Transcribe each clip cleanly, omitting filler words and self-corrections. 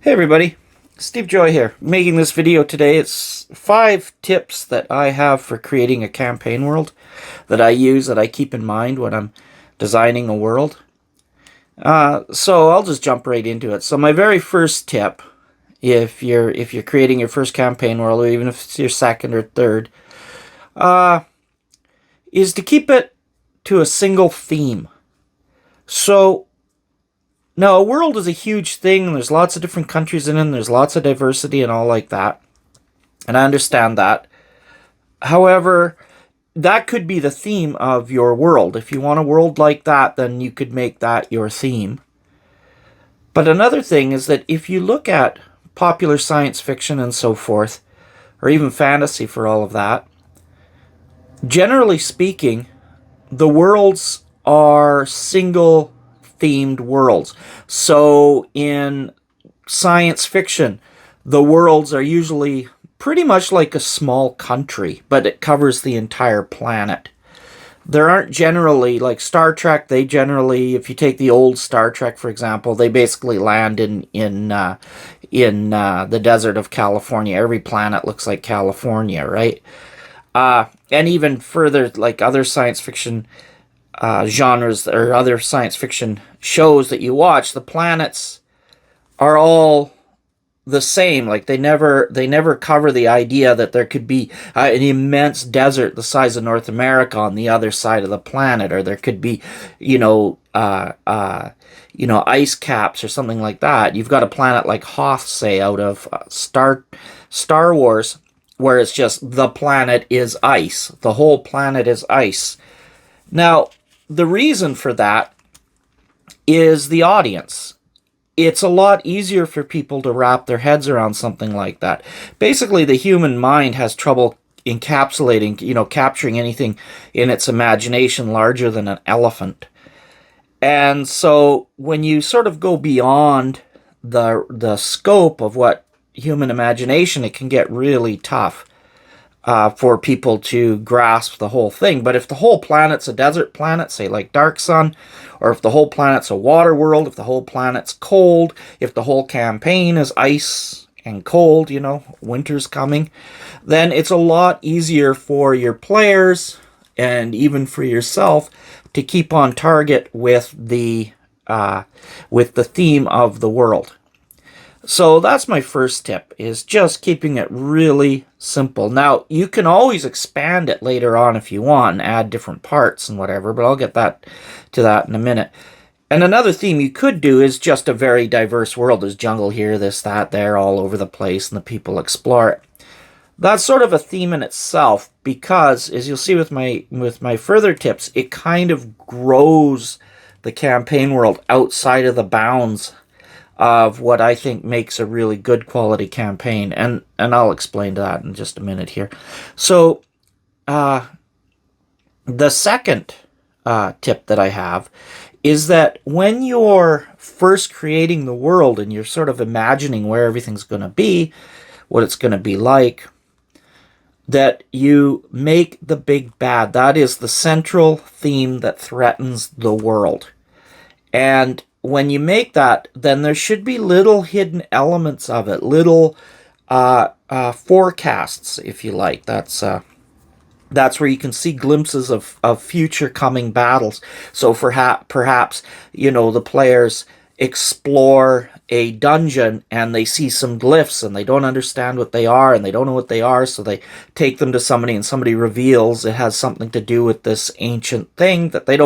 Hey everybody, Steve Joy here, making this video today. It's 5 tips that I have for creating a campaign world that I use, that I keep in mind when I'm designing a world. So I'll just jump right into it. So my very first tip, if you're creating your first campaign world, or even if it's your second or third, is to keep it to a single theme. So now, a world is a huge thing, and there's lots of different countries in it, and there's lots of diversity and all like that. And I understand that. However, that could be the theme of your world. If you want a world like that, then you could make that your theme. But another thing is that if you look at popular science fiction and so forth, or even fantasy for all of that, generally speaking, the worlds are single themed worlds. So in science fiction, the worlds are usually pretty much like a small country, but it covers the entire planet. There aren't generally, like Star Trek, they generally, if you take the old Star Trek, for example, they basically land in the desert of California. Every planet looks like California, right? And even further, like other science fiction genres or other science fiction shows that you watch, the planets are all the same. Like they never cover the idea that there could be an immense desert the size of North America on the other side of the planet, or there could be, ice caps or something like that. You've got a planet like Hoth, say, out of Star Wars, where it's just the planet is ice. The whole planet is ice. Now, the reason for that is the audience. It's a lot easier for people to wrap their heads around something like that. Basically, the human mind has trouble encapsulating, capturing anything in its imagination larger than an elephant. And so when you sort of go beyond the scope of what human imagination, it can get really tough for people to grasp the whole thing. But if the whole planet's a desert planet, say like Dark Sun, or if the whole planet's a water world, if the whole planet's cold, if the whole campaign is ice and cold, winter's coming, then it's a lot easier for your players and even for yourself to keep on target with the theme of the world. So that's my first tip, is just keeping it really simple. Now, you can always expand it later on if you want and add different parts and whatever, but I'll get to that in a minute. And another theme you could do is just a very diverse world. There's jungle here, this, that, there, all over the place, and the people explore it. That's sort of a theme in itself because, as you'll see with my further tips, it kind of grows the campaign world outside of the bounds of what I think makes a really good quality campaign. And I'll explain that in just a minute here. So, the second tip that I have is that when you're first creating the world and you're sort of imagining where everything's going to be, what it's going to be like, that you make the big bad. That is the central theme that threatens the world. And when you make that, then there should be little hidden elements of it, little forecasts, if you like. That's where you can see glimpses of future coming battles. So perhaps, the players explore a dungeon and they see some glyphs and they don't understand what they are and they don't know what they are, so they take them to somebody and somebody reveals it has something to do with this ancient thing that they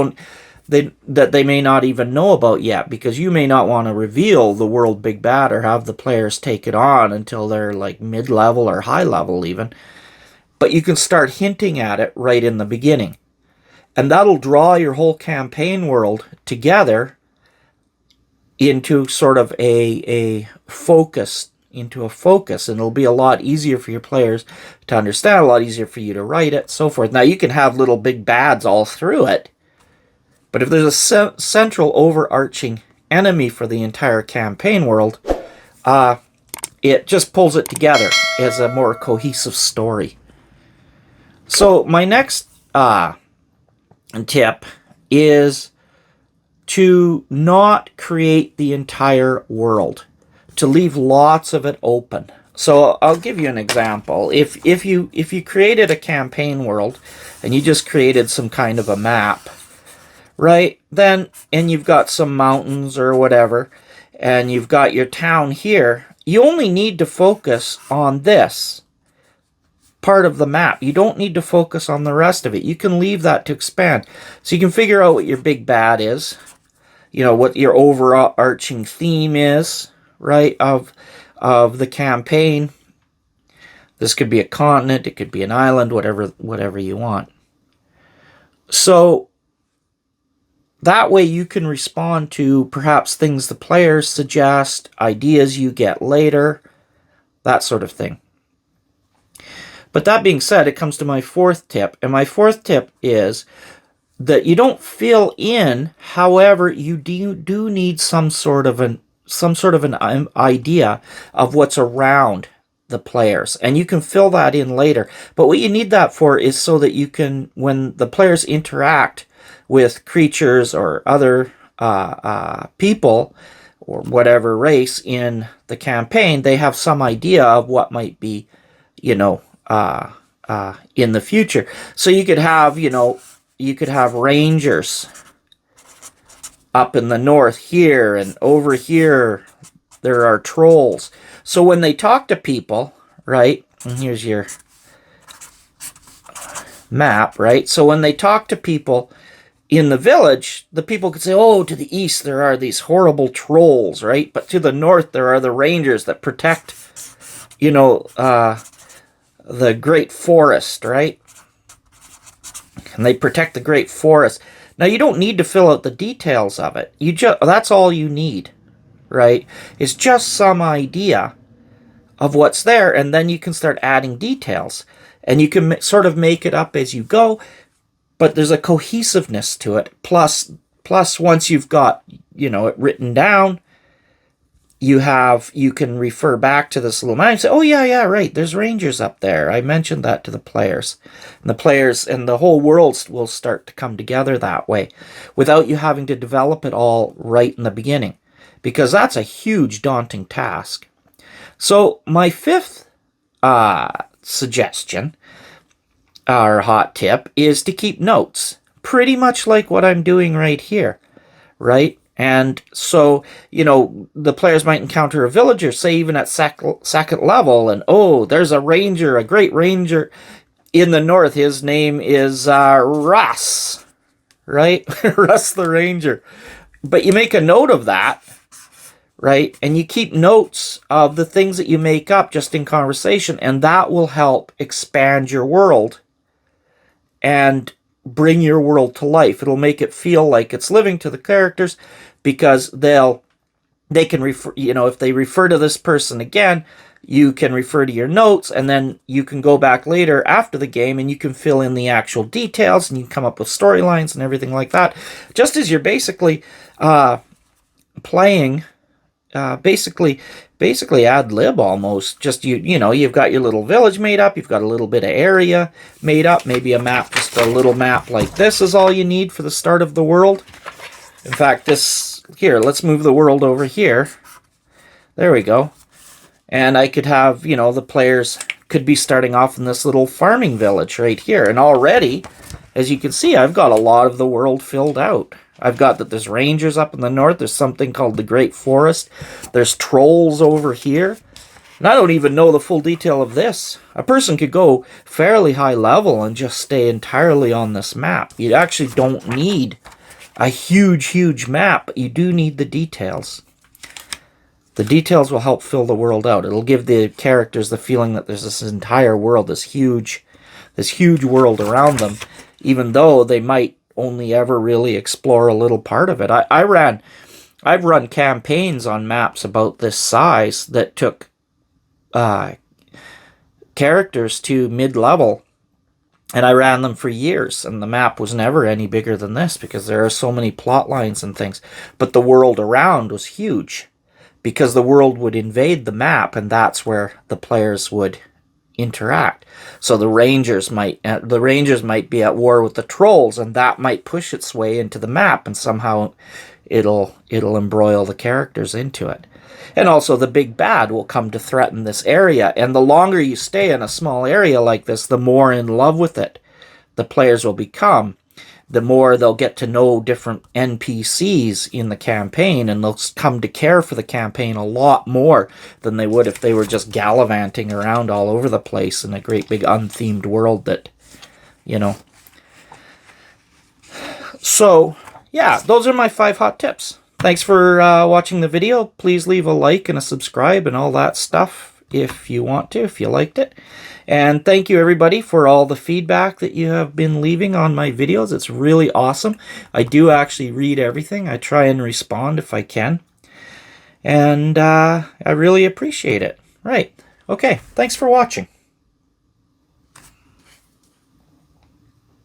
may not even know about yet, because you may not want to reveal the world big bad or have the players take it on until they're like mid-level or high level even. But you can start hinting at it right in the beginning. And that'll draw your whole campaign world together into sort of a focus, and it'll be a lot easier for your players to understand, a lot easier for you to write it, so forth. Now, you can have little big bads all through it, but if there's a central overarching enemy for the entire campaign world, it just pulls it together as a more cohesive story. So my next tip is to not create the entire world. to leave lots of it open. So I'll give you an example. If you created a campaign world and you just created some kind of a map, right? Then and you've got some mountains or whatever, and you've got your town here, you only need to focus on this part of the map. You don't need to focus on the rest of it. You can leave that to expand. So you can figure out what your big bad is, you know, what your overarching theme is, right, of the campaign. This could be a continent, it could be an island, whatever you want. So that way you can respond to perhaps things the players suggest, ideas you get later, that sort of thing. But that being said, it comes to my fourth tip. And my fourth tip is that you don't fill in, however, you do need some sort of an idea of what's around the players. And you can fill that in later. But what you need that for is so that you can, when the players interact with creatures or other people or whatever race in the campaign, they have some idea of what might be, you know, in the future. So you could have, you know, rangers up in the north here, and over here there are trolls. So when they talk to people, right, and here's your map, right? So when they talk to people in the village, the people could say, oh, to the east there are these horrible trolls, right? But to the north there are the rangers that protect, you know, the great forest, right? And they protect the great forest. Now, you don't need to fill out the details of it. That's all you need, right? It's just some idea of what's there, and then you can start adding details. And you can sort of make it up as you go, but there's a cohesiveness to it. Plus once you've got, you know, it written down, you can refer back to this little map and say, oh, yeah, right, there's rangers up there. I mentioned that to the players. And the players and the whole world will start to come together that way without you having to develop it all right in the beginning, because that's a huge, daunting task. So my fifth suggestion or hot tip is to keep notes, pretty much like what I'm doing right here, right? And so, you know, the players might encounter a villager, say even at second level, and oh, there's a ranger, a great ranger in the north. His name is Russ, right? Russ the ranger. But you make a note of that, right? And you keep notes of the things that you make up just in conversation, and that will help expand your world and bring your world to life. It'll make it feel like it's living to the characters, because they can refer, you know, if they refer to this person again, you can refer to your notes, and then you can go back later after the game and you can fill in the actual details, and you can come up with storylines and everything like that, just as you're basically playing basically ad lib almost. Just you know, you've got your little village made up, you've got a little bit of area made up, maybe a map, just a little map like this is all you need for the start of the world. In fact, let's move the world over here. There we go. And I could have, you know, the players could be starting off in this little farming village right here. And already, as you can see, I've got a lot of the world filled out. I've got that there's rangers up in the north. There's something called the Great Forest. There's trolls over here. And I don't even know the full detail of this. A person could go fairly high level and just stay entirely on this map. You actually don't need a huge map, but you do need the details. The details will help fill the world out. It'll give the characters the feeling that there's this entire world, this huge world around them, even though they might only ever really explore a little part of it. I've run campaigns on maps about this size that took characters to mid-level, and I ran them for years, and the map was never any bigger than this because there are so many plot lines and things. But the world around was huge because the world would invade the map, and that's where the players would interact. So the rangers might be at war with the trolls, and that might push its way into the map and somehow it'll embroil the characters into it. And also the big bad will come to threaten this area. And the longer you stay in a small area like this, the more in love with it the players will become. The more they'll get to know different NPCs in the campaign, and they'll come to care for the campaign a lot more than they would if they were just gallivanting around all over the place in a great big unthemed world that, you know. So, yeah, those are my 5 hot tips. Thanks for watching the video. Please leave a like and a subscribe and all that stuff if you want to, if you liked it. And thank you, everybody, for all the feedback that you have been leaving on my videos. It's really awesome. I do actually read everything. I try and respond if I can. And I really appreciate it. Right. Okay. Thanks for watching.